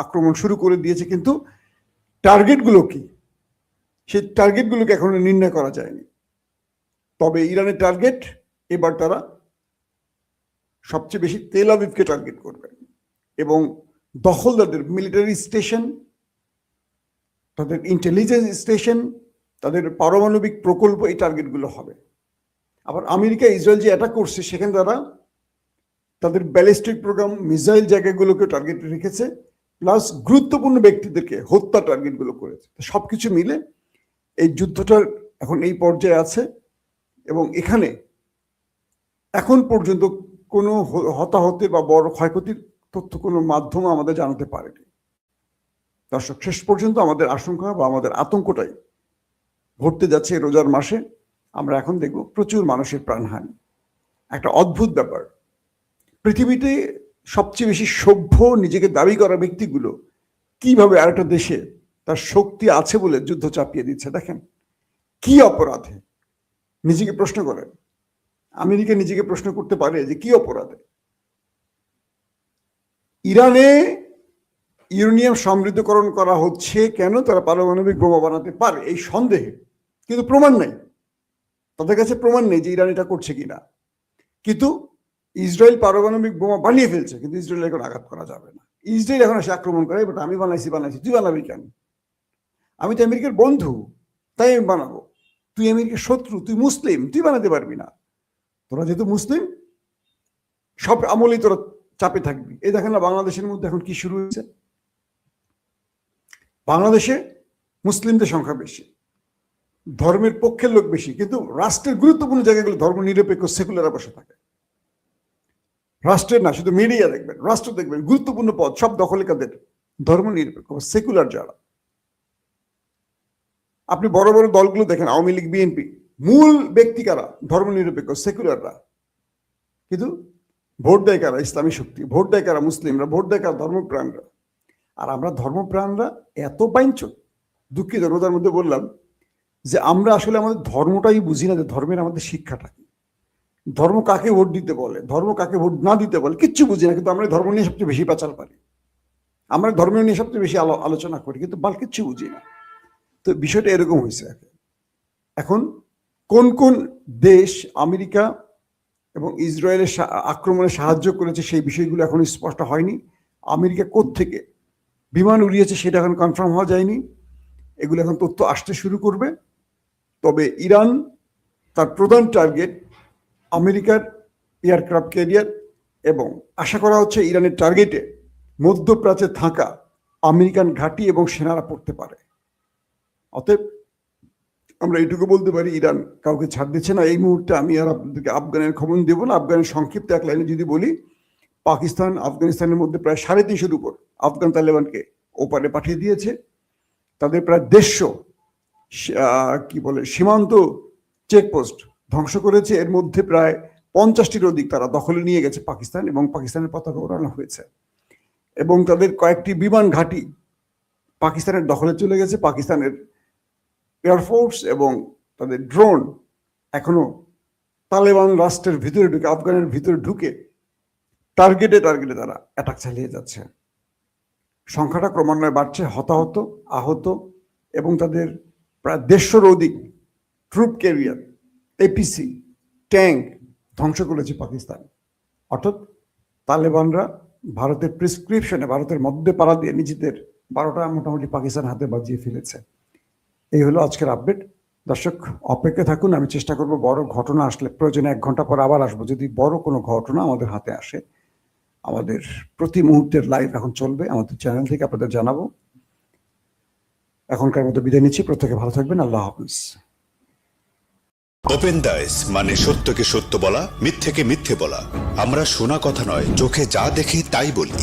আক্রমণ শুরু করে দিয়েছে, কিন্তু টার্গেটগুলো কি সেই টার্গেটগুলোকে এখনো নির্ণয় করা যায়নি। তবে ইরানের টার্গেট এবার তারা সবচেয়ে বেশি তেল আবিবকে টার্গেট করবে এবং দখলদারদের মিলিটারি স্টেশন, তাদের ইন্টেলিজেন্স স্টেশন, তাদের পারমাণবিক প্রকল্প, এই টার্গেটগুলো হবে। আবার আমেরিকা ইসরায়েল যে অ্যাটাক করছে সেখানে তারা তাদের ব্যালিস্টিক প্রোগ্রাম, মিসাইল জায়গাগুলোকে টার্গেট রেখেছে, প্লাস গুরুত্বপূর্ণ ব্যক্তিদেরকে হত্যা টার্গেটগুলো করেছে। সবকিছু মিলে এই যুদ্ধটার এখন এই পর্যায়ে আছে এবং এখানে এখন পর্যন্ত কোনো হতাহতের বা বড় ক্ষয়ক্ষতির তথ্য কোনো মাধ্যম আমাদের জানাতে পারেনি। দর্শক, শেষ পর্যন্ত আমাদের আশঙ্কা বা আমাদের আতঙ্কটাই ঘটতে যাচ্ছে রোজার মাসে। আমরা এখন দেখব প্রচুর মানুষের প্রাণহানি। একটা অদ্ভুত ব্যাপার, পৃথিবীতে সবচেয়ে বেশি সভ্য নিজেকে দাবি করা ব্যক্তিগুলো কিভাবে আরেকটা দেশে তার শক্তি আছে বলে যুদ্ধ চাপিয়ে দিচ্ছে। দেখেন কি অপরাধে, নিজেকে প্রশ্ন করেন। আমেরিকা নিজেকে প্রশ্ন করতে পারে যে কি অপরাধে ইরানে ইউরেনিয়াম সমৃদ্ধকরণ করা হচ্ছে, কেন তারা পারমাণবিক বোমা বানাতে পারে এই সন্দেহে, কিন্তু প্রমাণ নেই, তাদের কাছে প্রমাণ নেই যে ইরান এটা করছে কিনা। কিন্তু ইসরায়েল পারমাণবিক বোমা বানিয়ে ফেলছে, কিন্তু ইসরায়েল এখন আঘাত করা যাবে না। ইসরায়েল এখন এসে আক্রমণ করে, বাট আমি বানাইছি, তুই বানাবি কেন? আমি তো আমেরিকার বন্ধু, তাই আমি বানাবো। তুই আমেরিকার শত্রু, তুই মুসলিম, তুই বানাতে পারবি না। তোরা যেহেতু মুসলিম, সব আমলেই তোরা চাপে থাকবি। এই দেখেন না বাংলাদেশের মধ্যে এখন কি শুরু হয়েছে। বাংলাদেশে মুসলিমদের সংখ্যা বেশি, ধর্মের পক্ষের লোক বেশি, কিন্তু রাষ্ট্রের গুরুত্বপূর্ণ জায়গাগুলো ধর্ম নিরপেক্ষ সেকুলাররা বসে থাকে। রাষ্ট্রের না, শুধু মিডিয়া দেখবেন, রাষ্ট্র দেখবেন, গুরুত্বপূর্ণ পদ সব দখলে কাদের? ধর্ম নিরপেক্ষ সেকুলার যারা। আপনি বড় বড় দলগুলো দেখেন, আওয়ামী লীগ, বিএনপি, মূল ব্যক্তি কারা? ধর্ম নিরপেক্ষ সেকুলাররা। কিন্তু ভোট দেয় কারা? ইসলামী শক্তি। ভোট দেয় কারা? মুসলিমরা। ভোট দেয় কারা? ধর্মপ্রাণরা। আর আমরা ধর্মপ্রাণরা এত বাইঞ্চক, দুঃখিত রোজার মধ্যে বললাম যে আমরা আসলে আমাদের ধর্মটাই বুঝি না, যে ধর্মের আমাদের শিক্ষাটা কি, ধর্ম কাকে ভোট দিতে বলে, ধর্ম কাকে ভোট না দিতে বলে, কিচ্ছু বুঝি না। কিন্তু আমরা ধর্ম নিয়ে সবচেয়ে বেশি পেঁচাল পারি, আমরা ধর্ম নিয়ে সবচেয়ে বেশি আলোচনা করি, কিন্তু কিচ্ছু বুঝি না। তো বিষয়টা এরকম হয়েছে। এখন কোন কোন দেশ আমেরিকা এবং ইসরায়েলের আক্রমণে সাহায্য করেছে সেই বিষয়গুলো এখন স্পষ্ট হয়নি। আমেরিকা কোত্থেকে বিমান উড়িয়েছে সেটা এখন কনফার্ম হওয়া যায়নি। এগুলো এখন তথ্য আসতে শুরু করবে। তবে ইরান তার প্রধান টার্গেট আমেরিকার এয়ারক্রাফট ক্যারিয়ার, এবং আশা করা হচ্ছে ইরানের টার্গেটে মধ্যপ্রাচ্যে থাকা আমেরিকান ঘাঁটি এবং সেনারা পড়তে পারে। অতএব আমরা এটুকু বলতে পারি, ইরান কাউকে ছাড় দিচ্ছে না। এই মুহূর্তে আমি আর আপনাদেরকে আফগানের খবর দেবো না। আফগানের সংক্ষিপ্ত এক লাইনে যদি বলি, পাকিস্তান আফগানিস্তানের মধ্যে প্রায় 350-এর উপর আফগান তালেবানকে ওপারে পাঠিয়ে দিয়েছে। তাদের প্রায় 150 সীমান্ত চেকপোস্ট ধ্বংস করেছে। এর মধ্যে প্রায় 50টির অধিক তারা দখলে নিয়ে গেছে পাকিস্তান, এবং পাকিস্তানের পতাকা ওড়ানো হয়েছে। এবং তাদের কয়েকটি বিমান ঘাঁটি পাকিস্তানের দখলে চলে গেছে। পাকিস্তানের এয়ারফোর্স এবং তাদের ড্রোন এখনো তালেবান রাষ্ট্রের ভিতরে ঢুকে, আফগানের ভিতরে ঢুকে টার্গেটে তারা অ্যাটাক চালিয়ে যাচ্ছে। সংখ্যাটা ক্রমান্বয়ে বাড়ছে, হতাহত, আহত, এবং তাদের প্রায় 150-র অধিক ট্রুপ ক্যারিয়ার, এপিসি, ট্যাঙ্ক ধ্বংস করেছে পাকিস্তান। অর্থাৎ তালেবানরা ভারতের প্রেসক্রিপশনে, ভারতের মধ্যে পাড়া দিয়ে নিজেদের 12টা মোটামুটি পাকিস্তান হাতে বাজিয়ে ফেলেছে। এই হলো আজকের আপডেট। দর্শক, অপেক্ষা থাকুন, আমি চেষ্টা করব বড় ঘটনা আসলে প্রয়োজনে 1 ঘন্টা পর আবার আসবো। যদি বড় কোনো ঘটনা আমাদের হাতে আসে, আমাদের প্রতি মুহূর্তের লাইভ এখন চলবে আমাদের চ্যানেল থেকে, আপনাদের জানাবো। এখনকার মতো বিদায় নিচ্ছি। প্রত্যেকে ভালো থাকবেন। আল্লাহ হাফিজ। ওপেন দাইস মানে সত্যকে সত্য বলা, মিথ্যেকে মিথ্যে বলা। আমরা শোনা কথা নয়, চোখে যা দেখি তাই বলি।